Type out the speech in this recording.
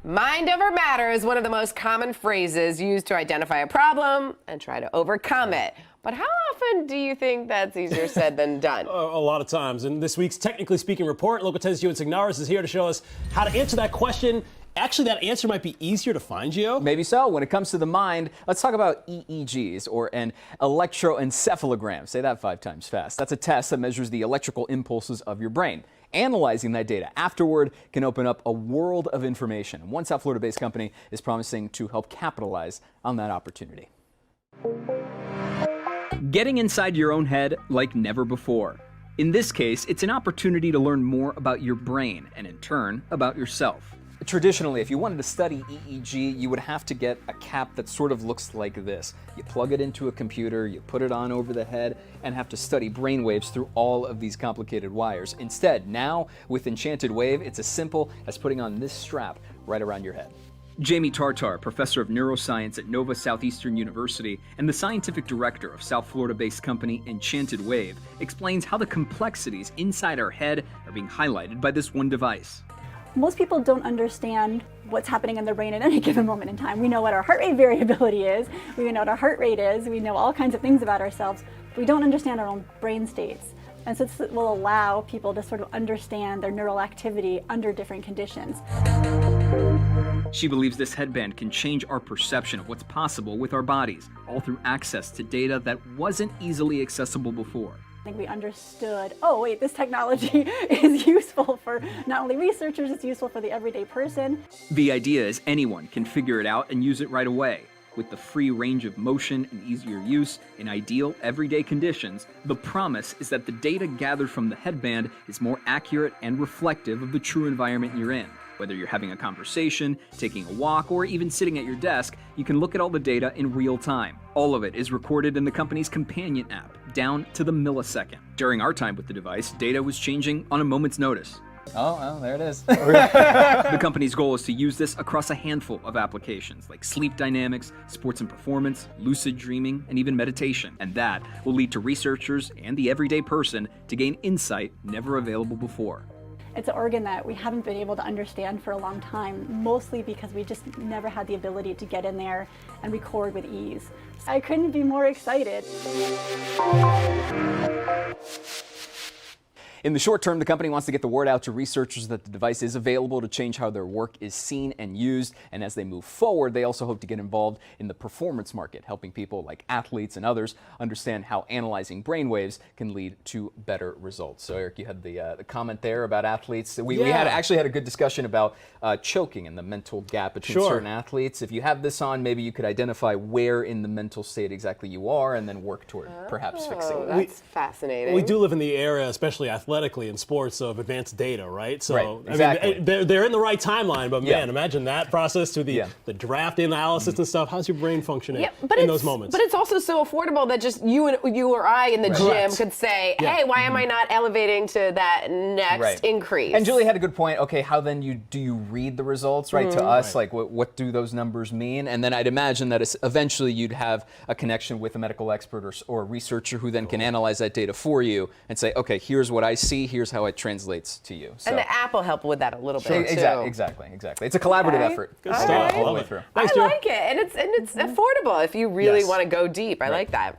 Mind over matter is one of the most common phrases used to identify a problem and try to overcome it. But how often do you think that's easier said than done? A lot of times. In this week's Technically Speaking report, Local 10's Gio Signaris is here to show us how to answer that question. Actually, that answer might be easier to find, Gio. Maybe so. When it comes to the mind, let's talk about EEGs, or an electroencephalogram. Say that 5 times fast. That's a test that measures the electrical impulses of your brain. Analyzing that data afterward can open up a world of information. And one South Florida-based company is promising to help capitalize on that opportunity. Getting inside your own head like never before. In this case, it's an opportunity to learn more about your brain and, in turn, about yourself. Traditionally, if you wanted to study EEG, you would have to get a cap that sort of looks like this. You plug it into a computer, you put it on over the head, and have to study brainwaves through all of these complicated wires. Instead, now, with Enchanted Wave, it's as simple as putting on this strap right around your head. Jamie Tartar, professor of neuroscience at Nova Southeastern University and the scientific director of South Florida-based company Enchanted Wave, explains how the complexities inside our head are being highlighted by this one device. Most people don't understand what's happening in their brain at any given moment in time. We know what our heart rate variability is, we know what our heart rate is, we know all kinds of things about ourselves, but we don't understand our own brain states. And so this will allow people to sort of understand their neural activity under different conditions. She believes this headband can change our perception of what's possible with our bodies, all through access to data that wasn't easily accessible before. I think we understood, oh wait, this technology is useful for not only researchers, it's useful for the everyday person. The idea is anyone can figure it out and use it right away. With the free range of motion and easier use in ideal everyday conditions, the promise is that the data gathered from the headband is more accurate and reflective of the true environment you're in. Whether you're having a conversation, taking a walk, or even sitting at your desk, you can look at all the data in real time. All of it is recorded in the company's companion app, down to the millisecond. During our time with the device, data was changing on a moment's notice. Oh, there it is. The company's goal is to use this across a handful of applications like sleep dynamics, sports and performance, lucid dreaming, and even meditation. And that will lead to researchers and the everyday person to gain insight never available before. It's an organ that we haven't been able to understand for a long time, mostly because we just never had the ability to get in there and record with ease. I couldn't be more excited. In the short term, the company wants to get the word out to researchers that the device is available to change how their work is seen and used. And as they move forward, they also hope to get involved in the performance market, helping people like athletes and others understand how analyzing brainwaves can lead to better results. So, Eric, you had the comment there about athletes. We actually had a good discussion about choking and the mental gap between certain athletes. If you have this on, maybe you could identify where in the mental state exactly you are and then work toward perhaps fixing it. That's fascinating. We do live in the era, especially athletically in sports, of advanced data, right? So right, exactly. I mean, they're in the right timeline, but man, imagine that process to the draft analysis and stuff. How's your brain functioning in those moments? But it's also so affordable that just you or I in the gym could say, hey, why am I not elevating to that next increase? And Julie had a good point. Okay, how then do you read the results, right? To us, like what do those numbers mean? And then I'd imagine that eventually you'd have a connection with a medical expert or a researcher who then can analyze that data for you and say, okay, here's what I see, here's how it translates to you. So. And the app will help with that a little bit too. Exactly. It's a collaborative effort. Good stuff. All the way through. I like it, and it's affordable if you really want to go deep. I like that.